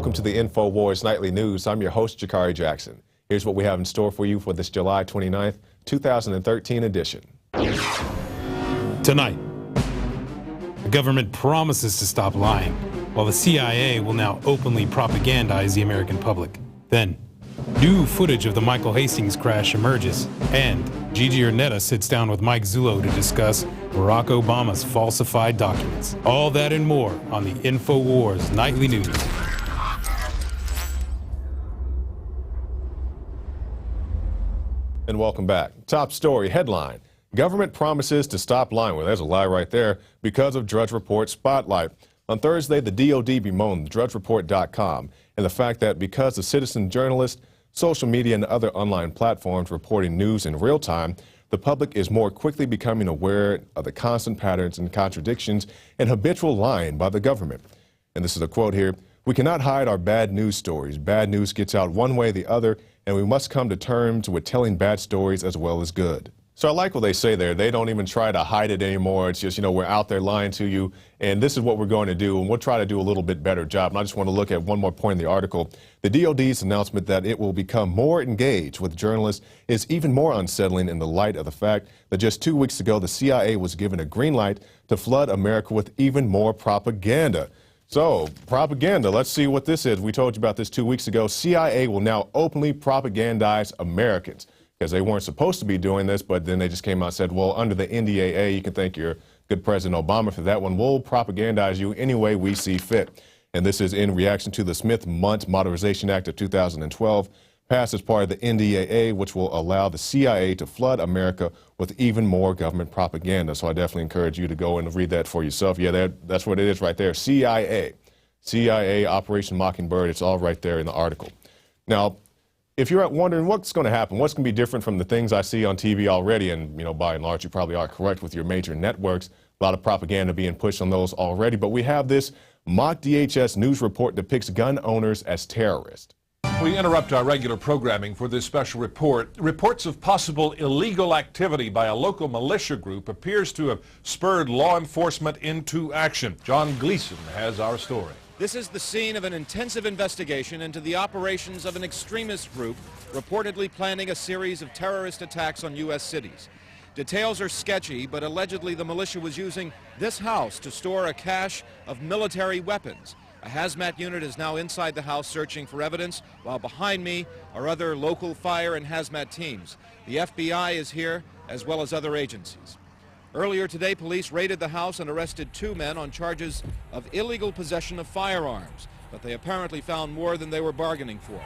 Welcome to the Infowars Nightly News. I'm your host, Jakari Jackson. Here's what we have in store for you for this July 29th, 2013 edition. Tonight, the government promises to stop lying, while the CIA will now openly propagandize the American public. Then, new footage of the Michael Hastings crash emerges, and Gigi Ernetta sits down with Mike Zullo to discuss Barack Obama's falsified documents. All that and more on the Infowars Nightly News. And welcome back. Top story headline: government promises to stop lying. Well, there's a lie right there because of Drudge Report Spotlight. On Thursday, the DOD bemoaned DrudgeReport.com and the fact that because of citizen journalists, social media, and other online platforms reporting news in real time, the public is more quickly becoming aware of the constant patterns and contradictions and habitual lying by the government. And this is a quote here: "We cannot hide our bad news stories. Bad news gets out one way or the other, and we must come to terms with telling bad stories as well as good." So I like what they say there. They don't even try to hide it anymore. It's just, we're out there lying to you, and this is what we're going to do, and we'll try to do a little bit better job. And I just want to look at one more point in the article. The DOD's announcement that it will become more engaged with journalists is even more unsettling in the light of the fact that just 2 weeks ago, the CIA was given a green light to flood America with even more propaganda. So, propaganda, let's see what this is. We told you about this 2 weeks ago. CIA will now openly propagandize Americans, because they weren't supposed to be doing this, but then they just came out and said, well, under the NDAA, you can thank your good President Obama for that one. We'll propagandize you any way we see fit. And this is in reaction to the Smith-Mundt Modernization Act of 2012, passed as part of the NDAA, which will allow the CIA to flood America with even more government propaganda. So I definitely encourage you to go and read that for yourself. Yeah, that's what it is right there. CIA, Operation Mockingbird. It's all right there in the article. Now, if you're wondering what's going to happen, what's going to be different from the things I see on TV already, and by and large you probably are correct with your major networks, a lot of propaganda being pushed on those already, but we have this mock DHS news report depicts gun owners as terrorists. We interrupt our regular programming for this special report. Reports of possible illegal activity by a local militia group appears to have spurred law enforcement into action. John Gleason has our story. This is the scene of an intensive investigation into the operations of an extremist group reportedly planning a series of terrorist attacks on U.S. cities. Details are sketchy, but allegedly the militia was using this house to store a cache of military weapons. A hazmat unit is now inside the house searching for evidence, while behind me are other local fire and hazmat teams. The FBI is here, as well as other agencies. Earlier today, police raided the house and arrested 2 men on charges of illegal possession of firearms, but they apparently found more than they were bargaining for.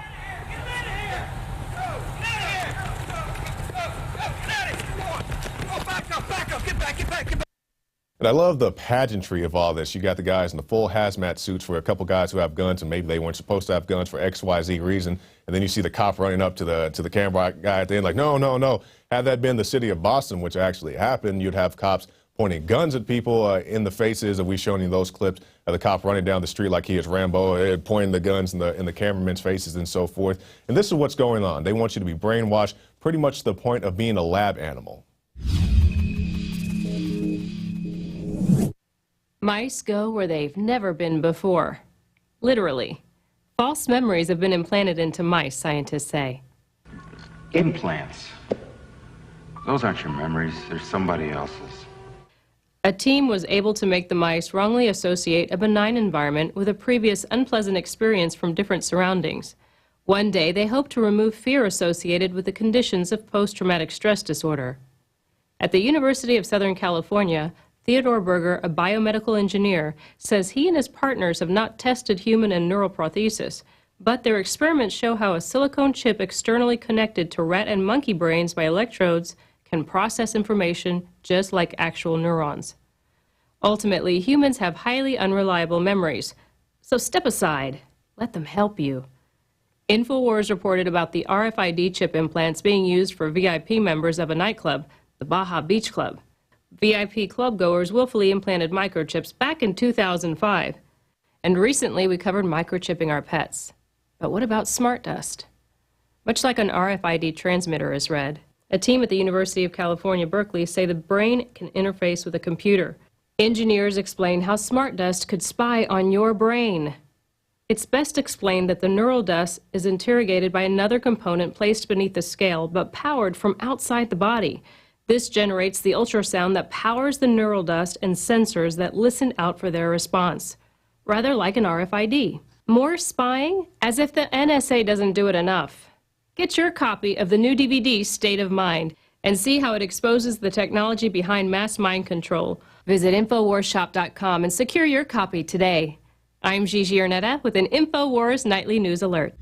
And I love the pageantry of all this. You got the guys in the full hazmat suits for a couple guys who have guns, and maybe they weren't supposed to have guns for XYZ reason. And then you see the cop running up to the camera guy at the end like, no, no, no. Had that been the city of Boston, which actually happened, you'd have cops pointing guns at people in the faces. And we've shown you those clips of the cop running down the street like he is Rambo, pointing the guns in the cameraman's faces and so forth. And this is what's going on. They want you to be brainwashed, pretty much to the point of being a lab animal. Mice go where they've never been before. Literally. False memories have been implanted into mice, scientists say. Implants. Those aren't your memories, they're somebody else's. A team was able to make the mice wrongly associate a benign environment with a previous unpleasant experience from different surroundings. One day, they hope to remove fear associated with the conditions of post-traumatic stress disorder. At the University of Southern California, Theodore Berger, a biomedical engineer, says he and his partners have not tested human and neural prosthesis, but their experiments show how a silicone chip externally connected to rat and monkey brains by electrodes can process information just like actual neurons. Ultimately, humans have highly unreliable memories, so step aside. Let them help you. Infowars reported about the RFID chip implants being used for VIP members of a nightclub, the Baja Beach Club. VIP club-goers willfully implanted microchips back in 2005. And recently, we covered microchipping our pets. But what about smart dust? Much like an RFID transmitter is read, a team at the University of California, Berkeley say the brain can interface with a computer. Engineers explain how smart dust could spy on your brain. It's best explained that the neural dust is interrogated by another component placed beneath the scale, but powered from outside the body. This generates the ultrasound that powers the neural dust and sensors that listen out for their response, rather like an RFID. More spying? As if the NSA doesn't do it enough. Get your copy of the new DVD, State of Mind, and see how it exposes the technology behind mass mind control. Visit InfoWarsShop.com and secure your copy today. I'm Gigi Ernetta with an InfoWars Nightly News Alert.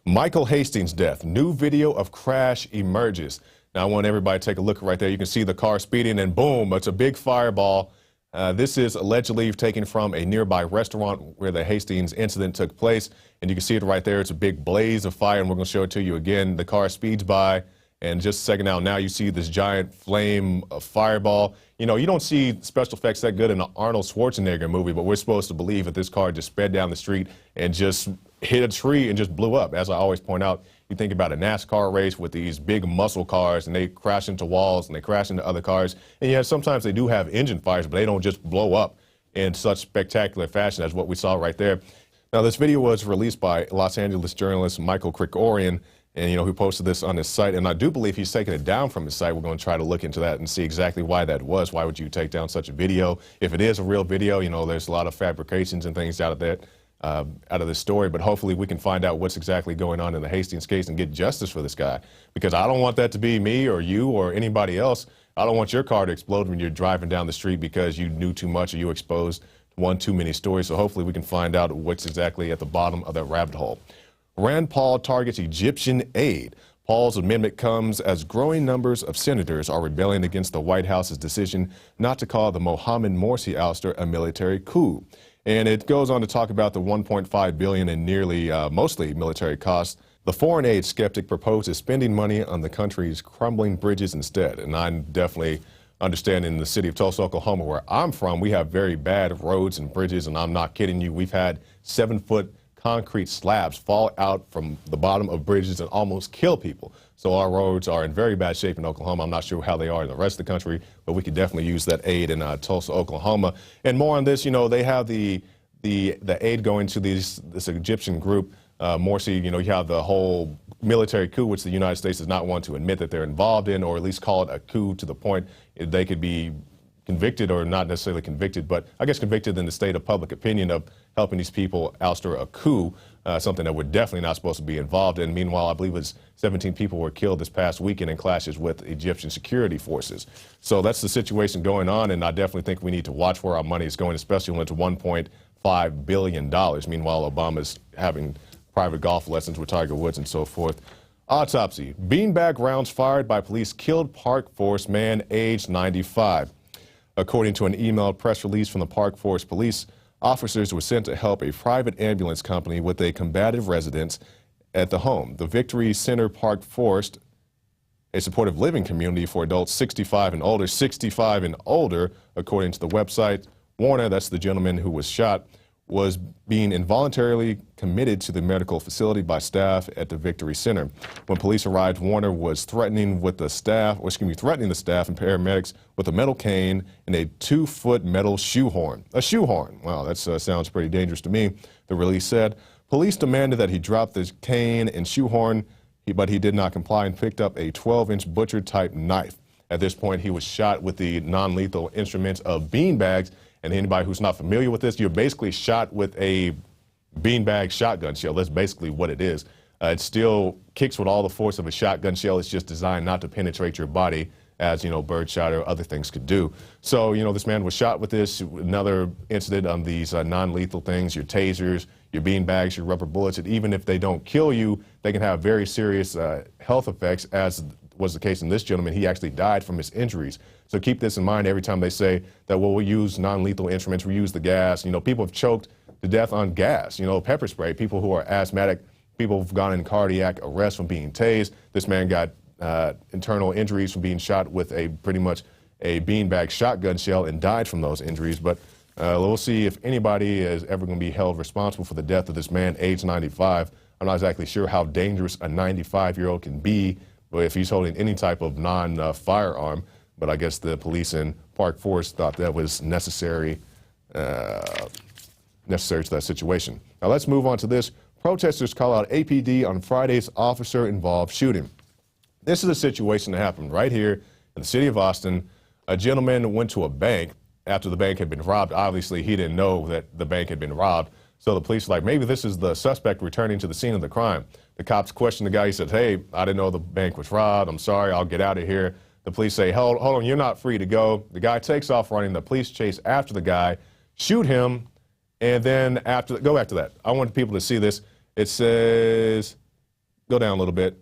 Michael Hastings' death. New video of crash emerges. Now, I want everybody to take a look right there. You can see the car speeding, and boom, it's a big fireball. This is allegedly taken from a nearby restaurant where the Hastings incident took place. And you can see it right there. It's a big blaze of fire, and we're going to show it to you again. The car speeds by, and just a second now you see this giant flame of fireball. You know, you don't see special effects that good in an Arnold Schwarzenegger movie, but we're supposed to believe that this car just sped down the street and just hit a tree and just blew up. As I always point out, you think about a NASCAR race with these big muscle cars, and they crash into walls and they crash into other cars. And yeah, sometimes they do have engine fires, but they don't just blow up in such spectacular fashion as what we saw right there. Now, this video was released by Los Angeles journalist Michael Krikorian, and who posted this on his site, and I do believe he's taken it down from his site. We're going to try to look into that and see exactly why that was. Why would you take down such a video? If it is a real video, there's a lot of fabrications and things out of that, out of this story, but hopefully we can find out what's exactly going on in the Hastings case and get justice for this guy, because I don't want that to be me or you or anybody else. I don't want your car to explode when you're driving down the street because you knew too much or you exposed one too many stories. So hopefully we can find out what's exactly at the bottom of that rabbit hole. Rand Paul targets Egyptian aid. Paul's amendment comes as growing numbers of senators are rebelling against the White House's decision not to call the Mohamed Morsi ouster a military coup. And it goes on to talk about the $1.5 billion in nearly mostly military costs. The foreign aid skeptic proposes spending money on the country's crumbling bridges instead. And I definitely understand in the city of Tulsa, Oklahoma, where I'm from, we have very bad roads and bridges, and I'm not kidding you. We've had 7-foot concrete slabs fall out from the bottom of bridges and almost kill people. So our roads are in very bad shape in Oklahoma. I'm not sure how they are in the rest of the country, but we could definitely use that aid in Tulsa, Oklahoma. And more on this, they have the aid going to this Egyptian group, Morsi. You have the whole military coup, which the United States does not want to admit that they're involved in, or at least call it a coup to the point they could be convicted, or not necessarily convicted, but I guess convicted in the state of public opinion of helping these people ouster a coup, something that we're definitely not supposed to be involved in. Meanwhile, I believe it was 17 people were killed this past weekend in clashes with Egyptian security forces. So that's the situation going on, and I definitely think we need to watch where our money is going, especially when it's $1.5 billion. Meanwhile, Obama's having private golf lessons with Tiger Woods and so forth. Autopsy. Beanbag rounds fired by police killed Park Forest man aged 95. According to an emailed press release from the Park Forest Police, officers were sent to help a private ambulance company with a combative resident at the home. The Victory Center Park Forest, a supportive living community for adults 65 and older. 65 and older, according to the website. Warner, that's the gentleman who was shot, was being involuntarily committed to the medical facility by staff at the Victory Center. When police arrived, Warner was threatening the staff and paramedics with a metal cane and a 2-foot metal shoehorn. A shoehorn. Wow, that sounds pretty dangerous to me, the release said. Police demanded that he drop the cane and shoehorn, but he did not comply and picked up a 12-inch butcher-type knife. At this point, he was shot with the non-lethal instruments of beanbags. And anybody who's not familiar with this, you're basically shot with a beanbag shotgun shell. That's basically what it is. It still kicks with all the force of a shotgun shell. It's just designed not to penetrate your body as, birdshot or other things could do. So, this man was shot with this. Another incident on these non-lethal things, your tasers, your beanbags, your rubber bullets. And even if they don't kill you, they can have very serious health effects, as was the case in this gentleman. He actually died from his injuries. So keep this in mind every time they say that, well, we use non-lethal instruments, we use the gas. People have choked to death on gas, pepper spray. People who are asthmatic, people who've gone in cardiac arrest from being tased. This man got internal injuries from being shot with pretty much a beanbag shotgun shell and died from those injuries. But we'll see if anybody is ever going to be held responsible for the death of this man, age 95. I'm not exactly sure how dangerous a 95-year-old can be, but if he's holding any type of non-firearm. But I guess the police in Park Forest thought that was necessary necessary to that situation. Now let's move on to this. Protesters call out APD on Friday's officer-involved shooting. This is a situation that happened right here in the city of Austin. A gentleman went to a bank after the bank had been robbed. Obviously, he didn't know that the bank had been robbed. So the police were like, maybe this is the suspect returning to the scene of the crime. The cops questioned the guy. He said, hey, I didn't know the bank was robbed. I'm sorry, I'll get out of here. The police say, hold on, you're not free to go. The guy takes off running. The police chase after the guy, shoot him, and then go back to that. I want people to see this. It says, go down a little bit,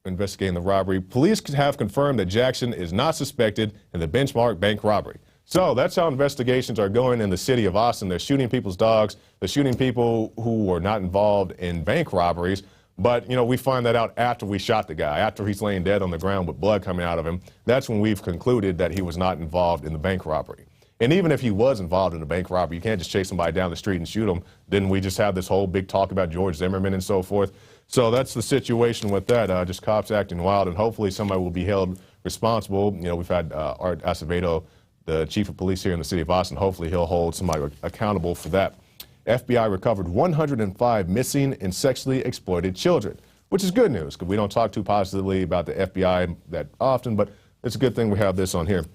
investigating the robbery. Police have confirmed that Jackson is not suspected in the Benchmark bank robbery. So that's how investigations are going in the city of Austin. They're shooting people's dogs. They're shooting people who were not involved in bank robberies. But, you know, we find that out after we shot the guy, after he's laying dead on the ground with blood coming out of him. That's when we've concluded that he was not involved in the bank robbery. And even if he was involved in a bank robbery, you can't just chase somebody down the street and shoot him. Didn't we just have this whole big talk about George Zimmerman and so forth? So that's the situation with that, just cops acting wild, and hopefully somebody will be held responsible. You know, we've had Art Acevedo, the chief of police here in the city of Austin. Hopefully he'll hold somebody accountable for that. FBI recovered 105 missing and sexually exploited children, which is good news because we don't talk too positively about the FBI that often, but it's a good thing we have this on here.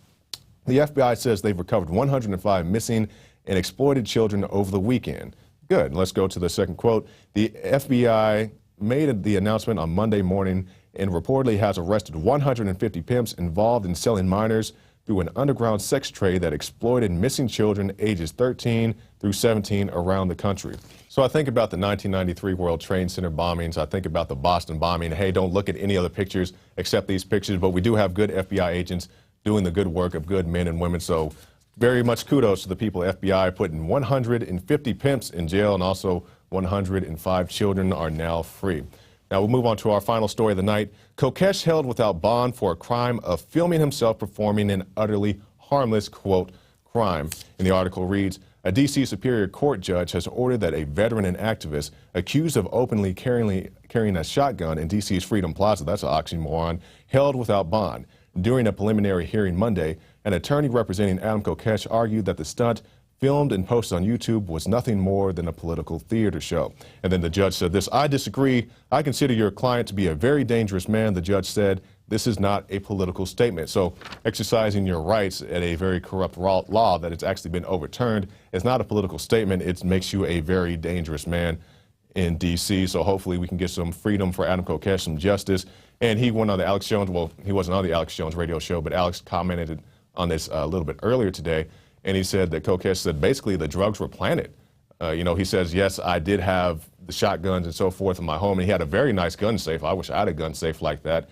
The FBI says they've recovered 105 missing and exploited children over the weekend. Good. Let's go to the second quote. The FBI made the announcement on Monday morning and reportedly has arrested 150 pimps involved in selling minors through an underground sex trade that exploited missing children ages 13 through 17 around the country. So I think about the 1993 World Trade Center bombings. I think about the Boston bombing. Hey, don't look at any other pictures except these pictures, but we do have good FBI agents doing the good work of good men and women. So very much kudos to the people at FBI putting 150 pimps in jail, and also 105 children are now free. Now we'll move on to our final story of the night. Kokesh held without bond for a crime of filming himself performing an utterly harmless, quote, crime. And the article reads, a D.C. Superior Court judge has ordered that a veteran and activist accused of openly carrying a shotgun in D.C.'s Freedom Plaza, that's an oxymoron, held without bond. During a preliminary hearing Monday, an attorney representing Adam Kokesh argued that the stunt, filmed and posted on YouTube, was nothing more than a political theater show. And then the judge said this, I disagree. I consider your client to be a very dangerous man. The judge said, this is not a political statement. So exercising your rights at a very corrupt law that it's actually been overturned is not a political statement. It makes you a very dangerous man in D.C. So hopefully we can get some freedom for Adam Kokesh, some justice. And he went on the Alex Jones, well, he wasn't on the Alex Jones radio show, but Alex commented on this a little bit earlier today. And he said that Kokesh said basically the drugs were planted. You know, he says, yes, I did have the shotguns and so forth in my home. And he had a very nice gun safe. I wish I had a gun safe like that.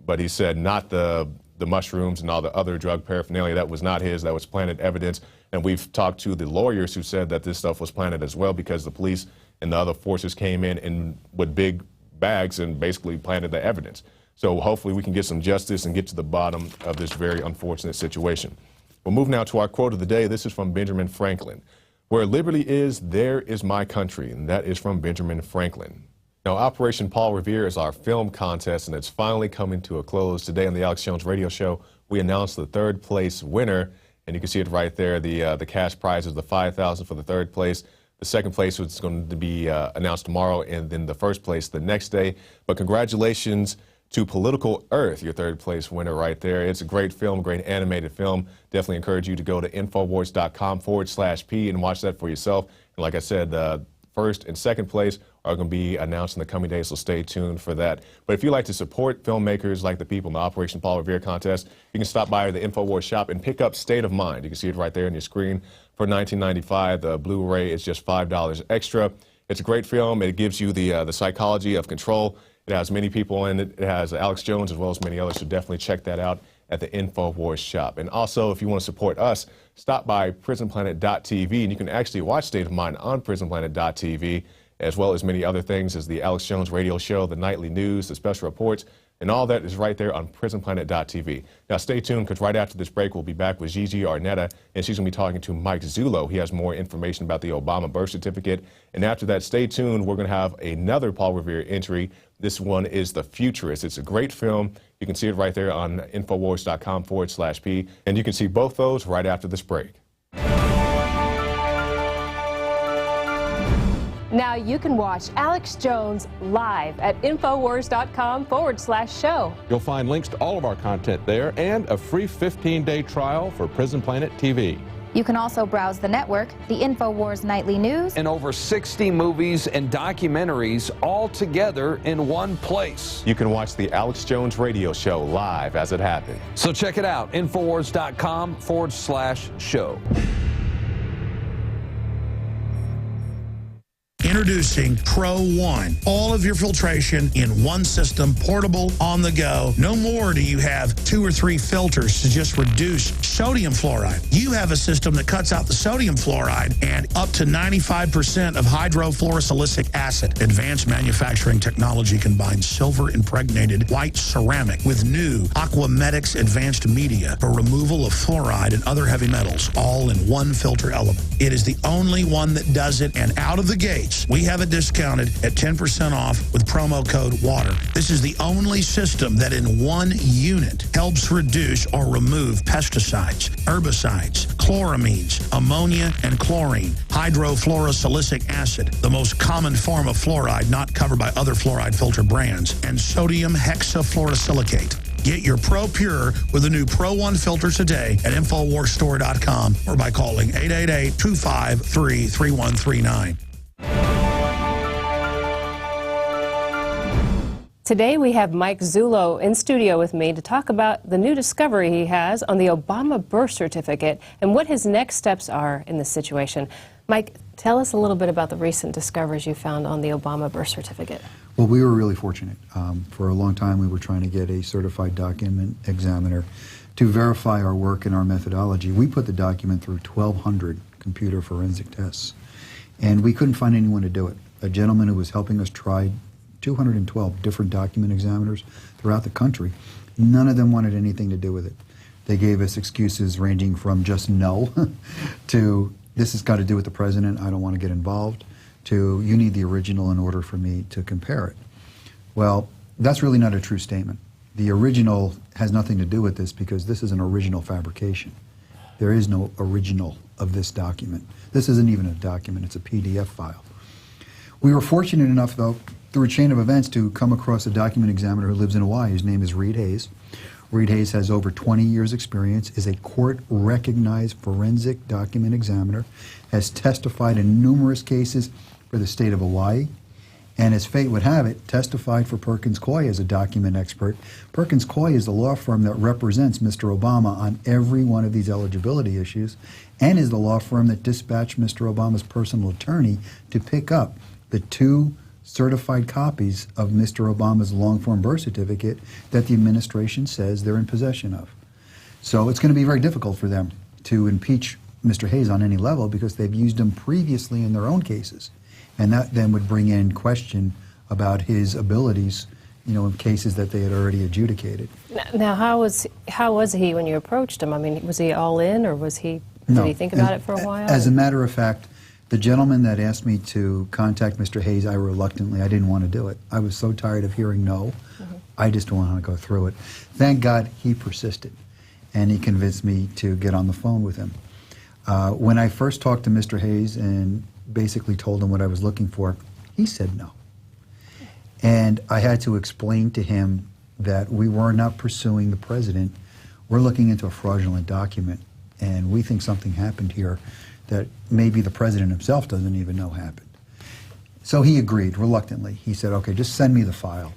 But he said not the mushrooms and all the other drug paraphernalia. That was not his. That was planted evidence. And we've talked to the lawyers who said that this stuff was planted as well, because the police and the other forces came in and with big bags and basically planted the evidence. So hopefully we can get some justice and get to the bottom of this very unfortunate situation. We'll move now to our quote of the day. This is from Benjamin Franklin. Where liberty is, there is my country. And that is from Benjamin Franklin. Now, Operation Paul Revere is our film contest, and it's finally coming to a close. Today on the Alex Jones radio show, we announced the third place winner, and you can see it right there. The cash prize is the $5,000 for the third place. The second place was going to be announced tomorrow, and then the first place the next day. But congratulations to Political Earth, your third place winner right there. It's a great film, great animated film. Definitely encourage you to go to Infowars.com/P and watch that for yourself. And like I said, first and second place are going to be announced in the coming days, so stay tuned for that. But if you'd like to support filmmakers like the people in the Operation Paul Revere contest, you can stop by the Infowars shop and pick up State of Mind. You can see it right there on your screen for $19.95. The Blu-ray is just $5 extra. It's a great film. It gives you the psychology of control. It has many people in it. It has Alex Jones as well as many others, so definitely check that out at the Infowars shop. And also, if you want to support us, stop by PrisonPlanet.tv, and you can actually watch State of Mind on PrisonPlanet.tv, as well as many other things as the Alex Jones radio show, the nightly news, the special reports, and all that is right there on PrisonPlanet.tv. Now stay tuned, because right after this break, we'll be back with Gigi Arnetta, and she's going to be talking to Mike Zullo. He has more information about the Obama birth certificate. And after that, stay tuned. We're going to have another Paul Revere entry. This one is The Futurist. It's a great film. You can see it right there on Infowars.com/P, and you can see both those right after this break. Now you can watch Alex Jones live at Infowars.com/show. You'll find links to all of our content there and a free 15-day trial for Prison Planet TV. You can also browse the network, the Infowars Nightly News, and over 60 movies and documentaries all together in one place. You can watch the Alex Jones radio show live as it happens. So check it out, Infowars.com/show. Introducing Pro One. All of your filtration in one system, portable, on the go. No more do you have 2 or 3 filters to just reduce sodium fluoride. You have a system that cuts out the sodium fluoride and up to 95% of hydrofluorosilicic acid. Advanced manufacturing technology combines silver-impregnated white ceramic with new Aquamedics advanced media for removal of fluoride and other heavy metals, all in one filter element. It is the only one that does it, and out of the gates, we have it discounted at 10% off with promo code WATER. This is the only system that in one unit helps reduce or remove pesticides, herbicides, chloramines, ammonia, and chlorine, hydrofluorosilicic acid, the most common form of fluoride not covered by other fluoride filter brands, and sodium hexafluorosilicate. Get your Pro Pure with the new Pro One filter today at InfoWarsStore.com or by calling 888-253-3139. Today we have Mike Zullo in studio with me to talk about the new discovery he has on the Obama birth certificate and what his next steps are in this situation. Mike, tell us a little bit about the recent discoveries you found on the Obama birth certificate. Well, we were really fortunate. For a long time we were trying to get a certified document examiner to verify our work and our methodology. We put the document through 1,200 computer forensic tests, and we couldn't find anyone to do it. A gentleman who was helping us tried 212 different document examiners throughout the country. None of them wanted anything to do with it. They gave us excuses ranging from just no to this has got to do with the president, I don't want to get involved, to you need the original in order for me to compare it. Well, that's really not a true statement. The original has nothing to do with this because this is an original fabrication. There is no original of this document. This isn't even a document, it's a PDF file. We were fortunate enough, though, through a chain of events to come across a document examiner who lives in Hawaii. His name is Reed Hayes. Reed Hayes has over 20 years experience, is a court-recognized forensic document examiner, has testified in numerous cases for the state of Hawaii, and as fate would have it, testified for Perkins Coie as a document expert. Perkins Coie is the law firm that represents Mr. Obama on every one of these eligibility issues, and is the law firm that dispatched Mr. Obama's personal attorney to pick up the 2 certified copies of Mr. Obama's long-form birth certificate that the administration says they're in possession of. So it's going to be very difficult for them to impeach Mr. Hayes on any level because they've used him previously in their own cases. And that then would bring in question about his abilities, you know, in cases that they had already adjudicated. Now, how was he when you approached him? I mean, was he all in, or was he? Did he think about it for a while? As a matter of fact, the gentleman that asked me to contact Mr. Hayes, I didn't want to do it. I was so tired of hearing no. I just didn't want to go through it. Thank God he persisted, and he convinced me to get on the phone with him. When I first talked to Mr. Hayes and basically told him what I was looking for, he said no. And I had to explain to him that we were not pursuing the president. We're looking into a fraudulent document, and we think something happened here that maybe the president himself doesn't even know happened. So he agreed reluctantly. He said, okay, just send me the file.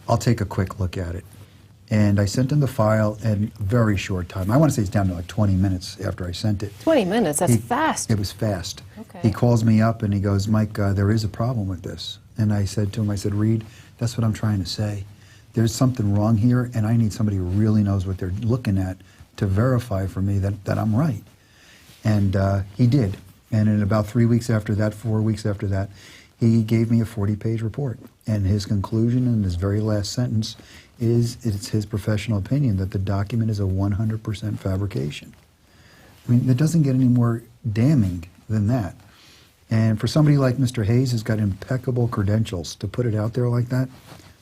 I'll take a quick look at it. And I sent him the file in a very short time. I want to say it's down to like 20 minutes after I sent it. 20 minutes? That's fast. It was fast. Okay. He calls me up and he goes, Mike, there is a problem with this. And I said to him, I said, Reed, that's what I'm trying to say. There's something wrong here, and I need somebody who really knows what they're looking at to verify for me that I'm right. And he did. And in about 3 weeks after that, 4 weeks after that, he gave me a 40-page report. And his conclusion in his very last sentence is it's his professional opinion that the document is a 100% fabrication. I mean, it doesn't get any more damning than that. And for somebody like Mr. Hayes, who's got impeccable credentials, to put it out there like that,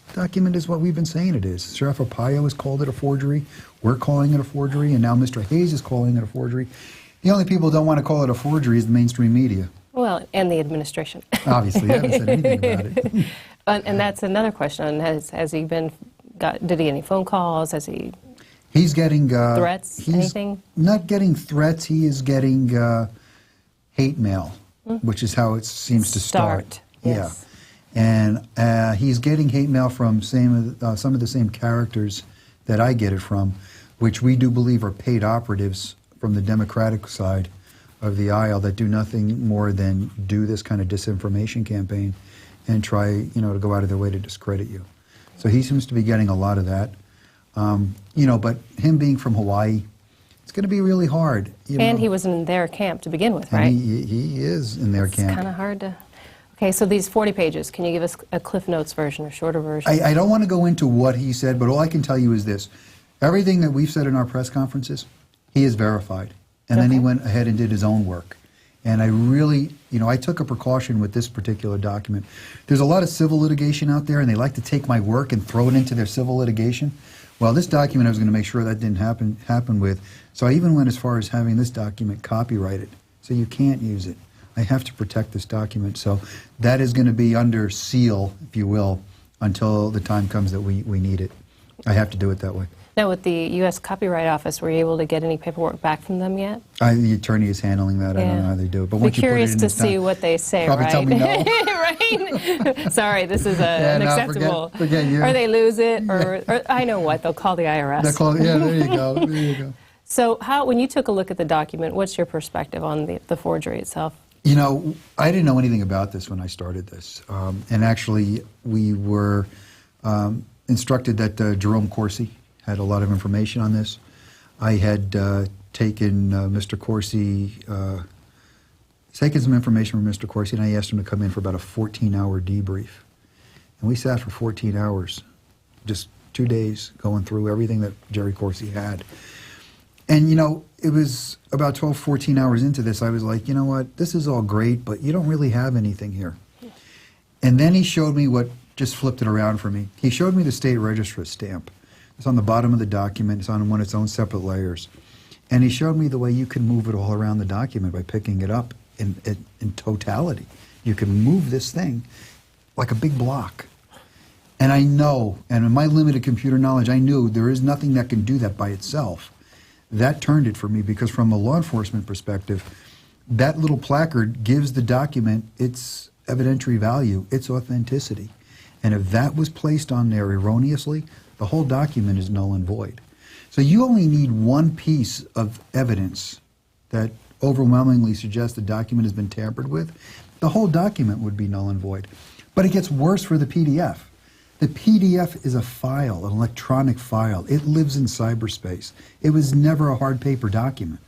the document is what we've been saying it is. Sheriff Arpaio has called it a forgery. We're calling it a forgery. And now Mr. Hayes is calling it a forgery. The only people who don't want to call it a forgery is the mainstream media. Well, and the administration. Obviously, I haven't said anything about it. And that's another question. Has he did he get any phone calls? Has he? He's getting threats, anything? Not getting threats, he is getting hate mail, which is how it seems to start. Yes. Yeah. And he's getting hate mail from some of the same characters that I get it from, which we do believe are paid operatives from the Democratic side of the aisle that do nothing more than do this kind of disinformation campaign and try, to go out of their way to discredit you. So he seems to be getting a lot of that. But him being from Hawaii, it's going to be really hard. And he was in their camp to begin with, right? He is in their camp. It's kind of hard to... Okay, so these 40 pages, can you give us a Cliff Notes version or shorter version? I don't want to go into what he said, but all I can tell you is this. Everything that we've said in our press conferences, he has verified. And then he went ahead and did his own work. And I really, I took a precaution with this particular document. There's a lot of civil litigation out there, and they like to take my work and throw it into their civil litigation. Well, this document I was going to make sure that didn't happen with. So I even went as far as having this document copyrighted. So you can't use it. I have to protect this document. So that is going to be under seal, if you will, until the time comes that we need it. I have to do it that way. Now, with the U.S. Copyright Office, were you able to get any paperwork back from them yet? The attorney is handling that. I don't know how they do it. But once you put it in, curious to see what they say, probably right? tell me no. Right? Sorry, this is unacceptable. Forget you. Or they lose it, or I know what, they'll call the IRS. There you go. There you go. So when you took a look at the document, what's your perspective on the forgery itself? I didn't know anything about this when I started this. And actually, we were instructed that Jerome Corsi had a lot of information on this. I had taken Mr. Corsi, taken some information from Mr. Corsi, and I asked him to come in for about a 14-hour debrief. And we sat for 14 hours, just 2 days, going through everything that Jerry Corsi had. And, it was about 12, 14 hours into this, I was like, you know what, this is all great, but you don't really have anything here. And then he showed me what just flipped it around for me. He showed me the state registrar's stamp. It's on the bottom of the document. It's on one of its own separate layers. And he showed me the way you can move it all around the document by picking it up in totality. You can move this thing like a big block. And I know, and in my limited computer knowledge, I knew there is nothing that can do that by itself. That turned it for me because from a law enforcement perspective, that little placard gives the document its evidentiary value, its authenticity. And if that was placed on there erroneously, the whole document is null and void. So you only need one piece of evidence that overwhelmingly suggests the document has been tampered with. The whole document would be null and void. But it gets worse for the PDF. The PDF is a file, an electronic file. It lives in cyberspace. It was never a hard paper document.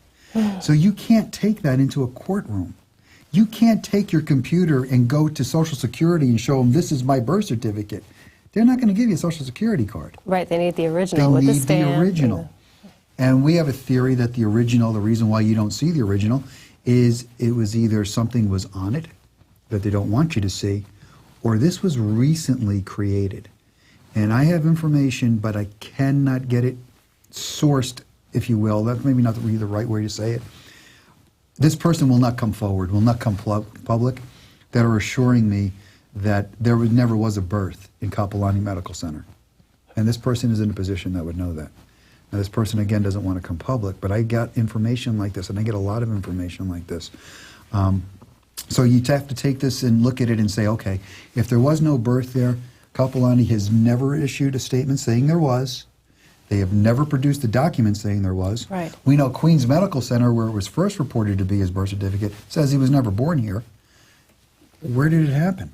So you can't take that into a courtroom. You can't take your computer and go to Social Security and show them, this is my birth certificate. They're not going to give you a Social Security card. Right, they need the original with the stamp. They need the original. And we have a theory that the original, the reason why you don't see the original, is it was either something was on it that they don't want you to see, or this was recently created. And I have information, but I cannot get it sourced, if you will. That's maybe not the right way to say it. This person will not come forward, will not come public, that are assuring me that there never was a birth in Kapolani Medical Center. And this person is in a position that would know that. Now, this person, again, doesn't want to come public, but I got information like this, and I get a lot of information like this. So you have to take this and look at it and say, okay, if there was no birth there, Kapolani has never issued a statement saying there was. They have never produced a document saying there was. Right. We know Queens Medical Center, where it was first reported to be his birth certificate, says he was never born here. Where did it happen?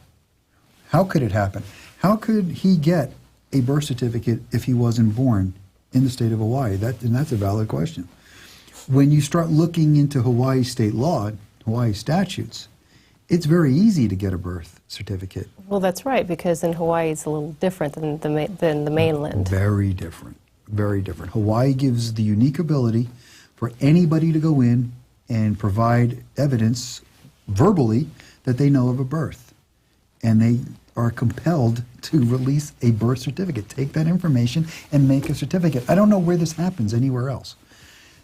How could it happen? How could he get a birth certificate if he wasn't born in the state of Hawaii? And that's a valid question. When you start looking into Hawaii state law, Hawaii statutes, it's very easy to get a birth certificate. Well, that's right, because in Hawaii it's a little different than the mainland. Very different. Very different. Hawaii gives the unique ability for anybody to go in and provide evidence verbally that they know of a birth. And they are compelled to release a birth certificate. Take that information and make a certificate. I don't know where this happens anywhere else.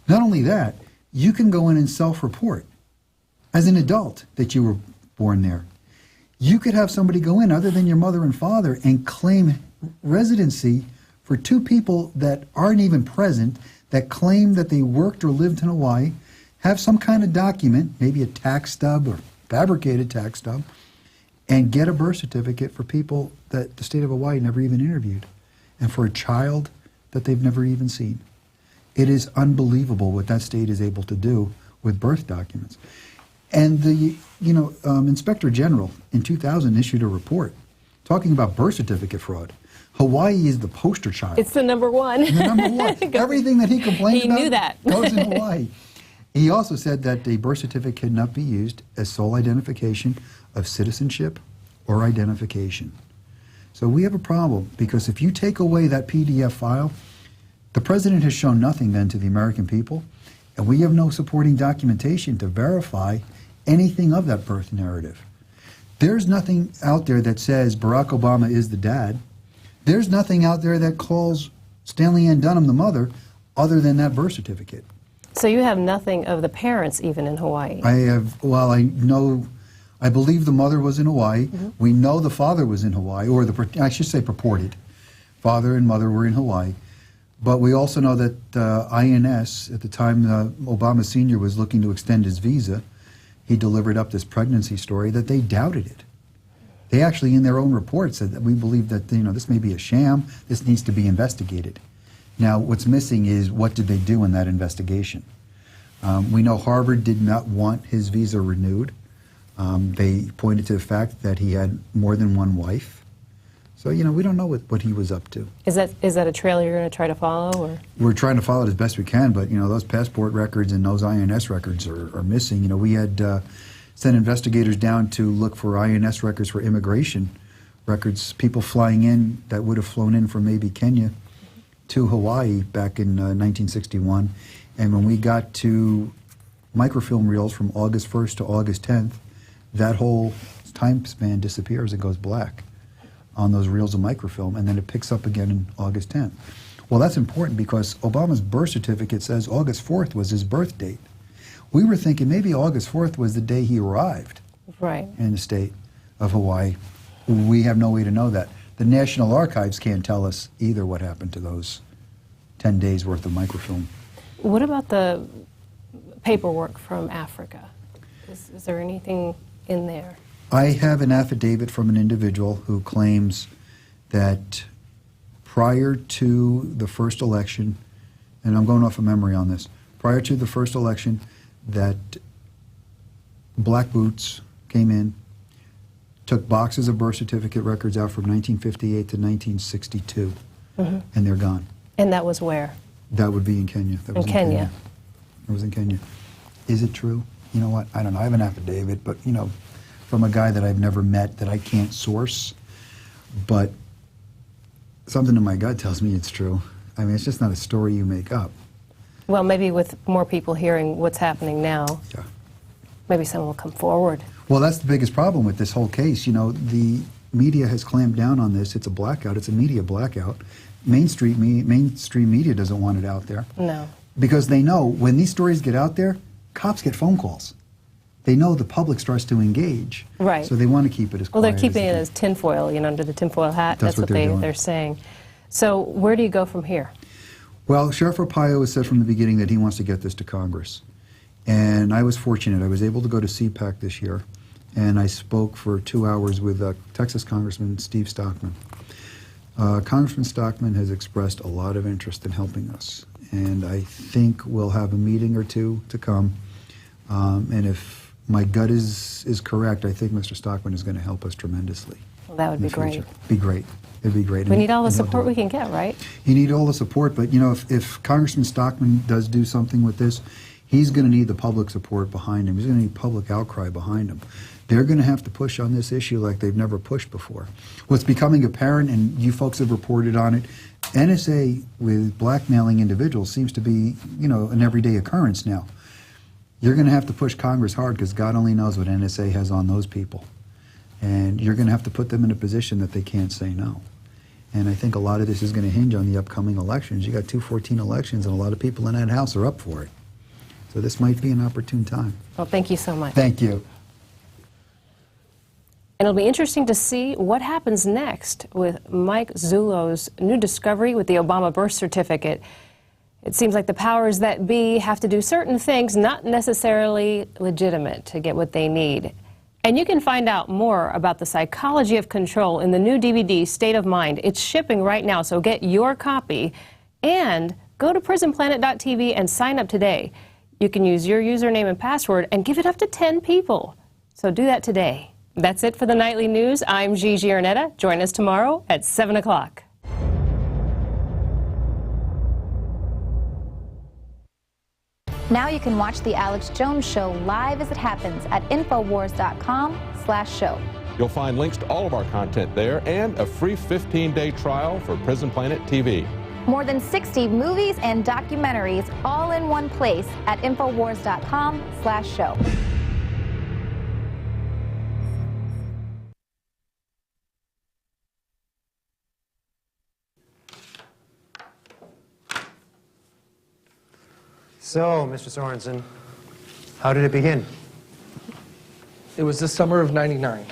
Not only that, you can go in and self-report. as an adult that you were born there. You could have somebody go in other than your mother and father and claim residency for two people that aren't even present, that claim that they worked or lived in Hawaii, have some kind of document, maybe a tax stub or fabricated tax stub, and get a birth certificate for people that the state of Hawaii never even interviewed, and for a child that they've never even seen. It is unbelievable what that state is able to do with birth documents. And the Inspector General in 2000 issued a report talking about birth certificate fraud. Hawaii is the poster child. It's the number one. The number one. Everything that he complained about knew that. goes in Hawaii. He also said that a birth certificate cannot be used as sole identification of citizenship or identification. So we have a problem, because if you take away that PDF file, the president has shown nothing then to the American people, and we have no supporting documentation to verify anything of that birth narrative. There's nothing out there that says Barack Obama is the dad. There's nothing out there that calls Stanley Ann Dunham the mother other than that birth certificate. So you have nothing of the parents even in Hawaii? I have, well, I believe the mother was in Hawaii. Mm-hmm. We know the father was in Hawaii, or I should say purported. Father and mother were in Hawaii. But we also know that INS, at the time Obama Sr. was looking to extend his visa, he delivered up this pregnancy story that they doubted it. They actually, in their own report, said that we believe that this may be a sham, this needs to be investigated. Now, what's missing is what did they do in that investigation? We know Harvard did not want his visa renewed. They pointed to the fact that he had more than one wife. So, we don't know what he was up to. Is that a trail you're going to try to follow? Or? We're trying to follow it as best we can, but, those passport records and those INS records are missing. We had sent investigators down to look for INS records for immigration records, people flying in that would have flown in from maybe Kenya to Hawaii back in 1961. And when we got to microfilm reels from August 1st to August 10th, that whole time span disappears and goes black on those reels of microfilm, and then it picks up again in August 10th. Well, that's important because Obama's birth certificate says August 4th was his birth date. We were thinking maybe August 4th was the day he arrived in the state of Hawaii. We have no way to know that. The National Archives can't tell us either what happened to those 10 days worth of microfilm. What about the paperwork from Africa? Is there anything in there? I have an affidavit from an individual who claims that prior to the first election, and I'm going off of memory on this, prior to the first election, that Black Boots came in, took boxes of birth certificate records out from 1958 to 1962, and they're gone. And that was where? That would be in Kenya. That was in Kenya. It was in Kenya. Is it true? You know what? I don't know. I have an affidavit, but, from a guy that I've never met that I can't source, but something in my gut tells me it's true. I mean, it's just not a story you make up. Well, maybe with more people hearing what's happening now, maybe someone will come forward. Well, that's the biggest problem with this whole case. The media has clamped down on this. It's a blackout. It's a media blackout. Mainstream media doesn't want it out there. No. Because they know when these stories get out there, cops get phone calls. They know the public starts to engage. Right. So they want to keep it as quiet. Well, they're keeping it as tinfoil, under the tinfoil hat. That's what they're saying. So where do you go from here? Well, Sheriff Arpaio has said from the beginning that he wants to get this to Congress. And I was fortunate. I was able to go to CPAC this year, and I spoke for 2 hours with Texas Congressman Steve Stockman. Congressman Stockman has expressed a lot of interest in helping us, and I think we'll have a meeting or two to come. And if my gut is correct, I think Mr. Stockman is going to help us tremendously. Well, that would be great. Be great. It'd be great. We need all the support we can get, right? You need all the support, but if Congressman Stockman does do something with this, he's going to need the public support behind him. He's going to need public outcry behind him. They're going to have to push on this issue like they've never pushed before. What's becoming apparent, and you folks have reported on it, NSA with blackmailing individuals seems to be, an everyday occurrence now. You're going to have to push Congress hard because God only knows what NSA has on those people. And you're going to have to put them in a position that they can't say no. And I think a lot of this is going to hinge on the upcoming elections. You got 214 elections, and a lot of people in that House are up for it. So this might be an opportune time. Well, thank you so much. Thank you. And it'll be interesting to see what happens next with Mike Zullo's new discovery with the Obama birth certificate. It seems like the powers that be have to do certain things not necessarily legitimate to get what they need. And you can find out more about the psychology of control in the new DVD, State of Mind. It's shipping right now, so get your copy. And go to PrisonPlanet.tv and sign up today. You can use your username and password and give it up to 10 people. So do that today. That's it for the Nightly News. I'm Gigi Arnetta. Join us tomorrow at 7 o'clock. Now you can watch The Alex Jones Show live as it happens at Infowars.com/show. You'll find links to all of our content there and a free 15-day trial for Prison Planet TV. More than 60 movies and documentaries all in one place at Infowars.com/show. So, Mr. Sorensen, how did it begin? It was the summer of '99.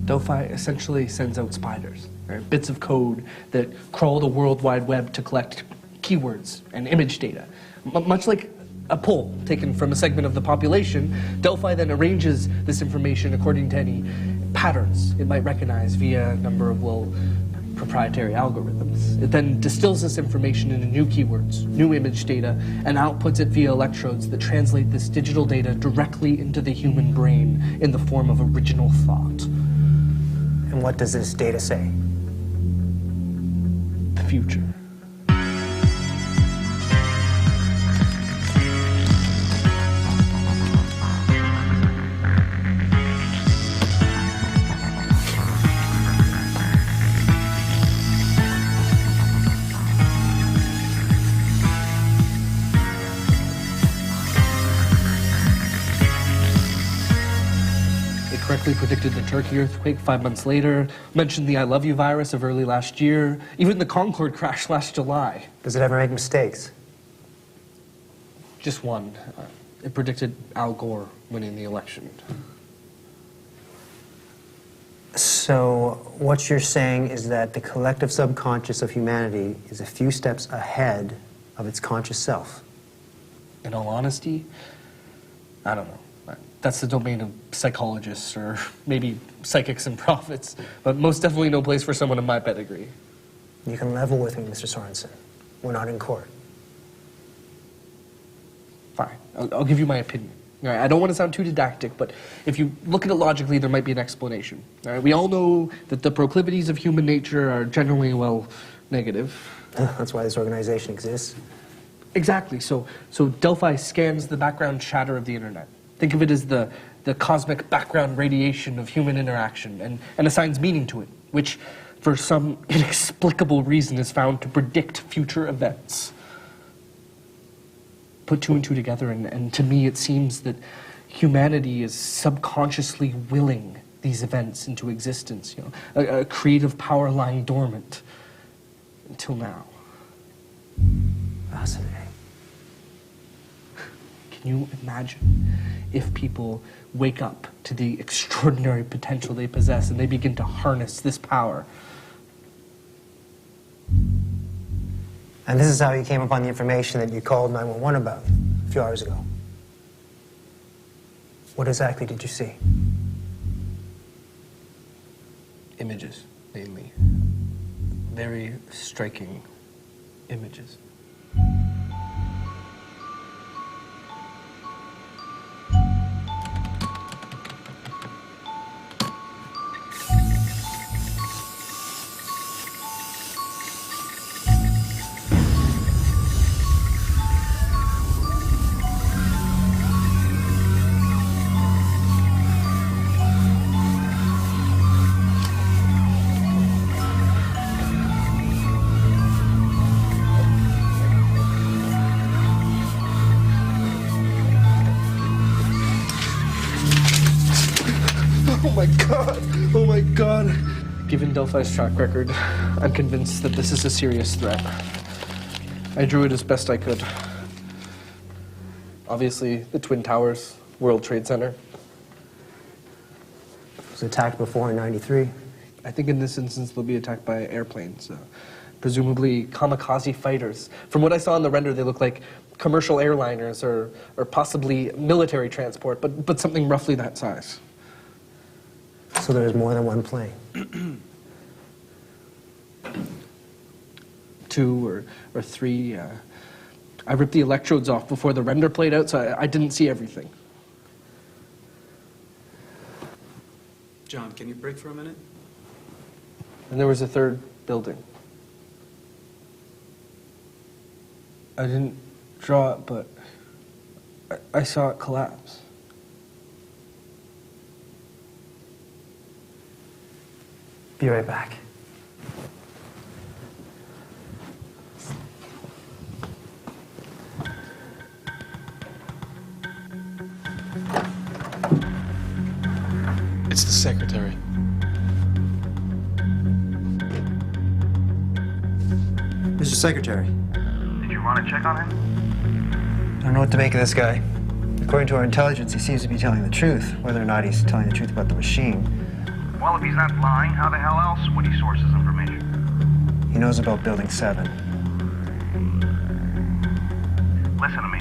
Delphi essentially sends out spiders, right? Bits of code that crawl the World Wide Web to collect keywords and image data. Much like a poll taken from a segment of the population, Delphi then arranges this information according to any patterns it might recognize via a number of, well, proprietary algorithms. It then distills this information into new keywords, new image data, and outputs it via electrodes that translate this digital data directly into the human brain in the form of original thought. And what does this data say? The future. Correctly predicted the Turkey earthquake 5 months later, mentioned the I love you virus of early last year, even the Concorde crash last July. Does it ever make mistakes? Just one. It predicted Al Gore winning the election. So what you're saying is that the collective subconscious of humanity is a few steps ahead of its conscious self. In all honesty, I don't know. That's the domain of psychologists or maybe psychics and prophets, but most definitely no place for someone of my pedigree. You can level with me, Mr. Sorensen. We're not in court. Fine. I'll give you my opinion. All right, I don't want to sound too didactic, but if you look at it logically, there might be an explanation. All right, we all know that the proclivities of human nature are generally, well, negative. That's why this organization exists. Exactly. So Delphi scans the background chatter of the internet. Think of it as the cosmic background radiation of human interaction and assigns meaning to it, which, for some inexplicable reason, is found to predict future events. Put two and two together, and to me it seems that humanity is subconsciously willing these events into existence, you know, a creative power lying dormant until now. Fascinating. Can you imagine if people wake up to the extraordinary potential they possess and they begin to harness this power? And this is how you came upon the information that you called 911 about? a few hours ago. What exactly did you see? Images, mainly. Very striking images. Oh my god! Oh my god! Given Delphi's track record, I'm convinced that this is a serious threat. I drew it as best I could. Obviously, the Twin Towers, World Trade Center. It was attacked before in '93. I think in this instance they'll be attacked by airplanes, presumably kamikaze fighters. From what I saw in the render, they look like commercial airliners or possibly military transport, but something roughly that size. So there's more than one plane? 2 or 3. I ripped the electrodes off before the render played out, so I didn't see everything. John, can you break for a minute? And there was a third building. I didn't draw it, but I saw it collapse. Be right back. It's the secretary. Mr. Secretary. Did you want to check on him? I don't know what to make of this guy. According to our intelligence, he seems to be telling the truth. Whether or not he's telling the truth about the machine. Well, if he's not lying, how the hell else would he source his information? He knows about Building 7. Listen to me.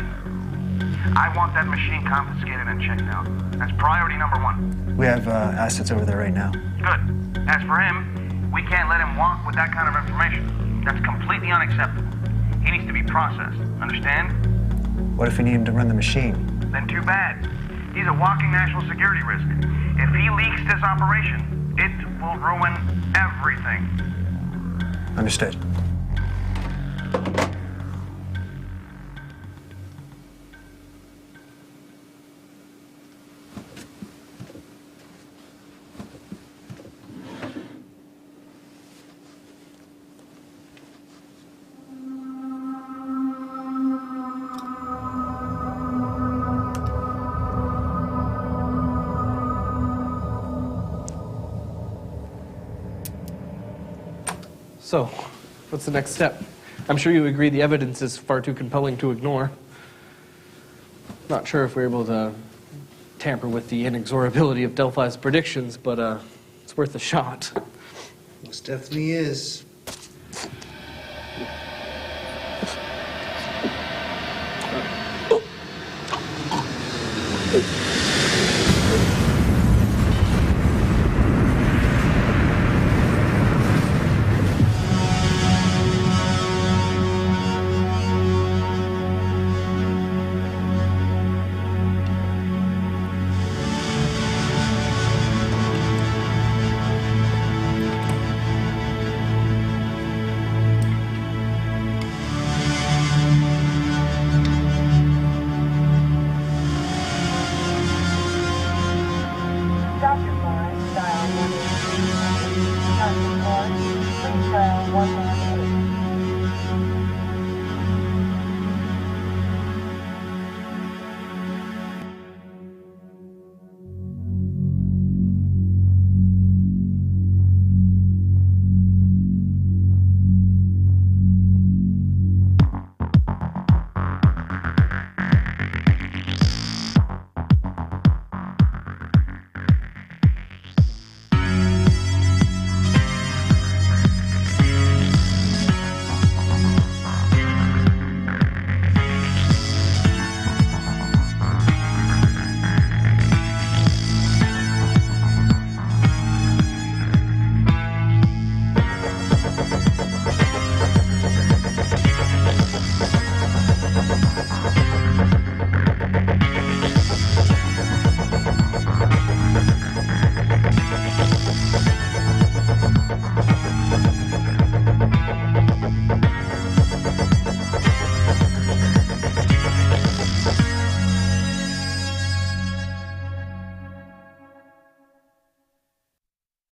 I want that machine confiscated and checked out. That's priority number 1. We have assets over there right now. Good. As for him, we can't let him walk with that kind of information. That's completely unacceptable. He needs to be processed. Understand? What if we need him to run the machine? Then too bad. He's a walking national security risk. If he leaks this operation, it will ruin everything. Understood. So, what's the next step? I'm sure you agree the evidence is far too compelling to ignore. Not sure if we're able to tamper with the inexorability of Delphi's predictions, but it's worth a shot. Most definitely is.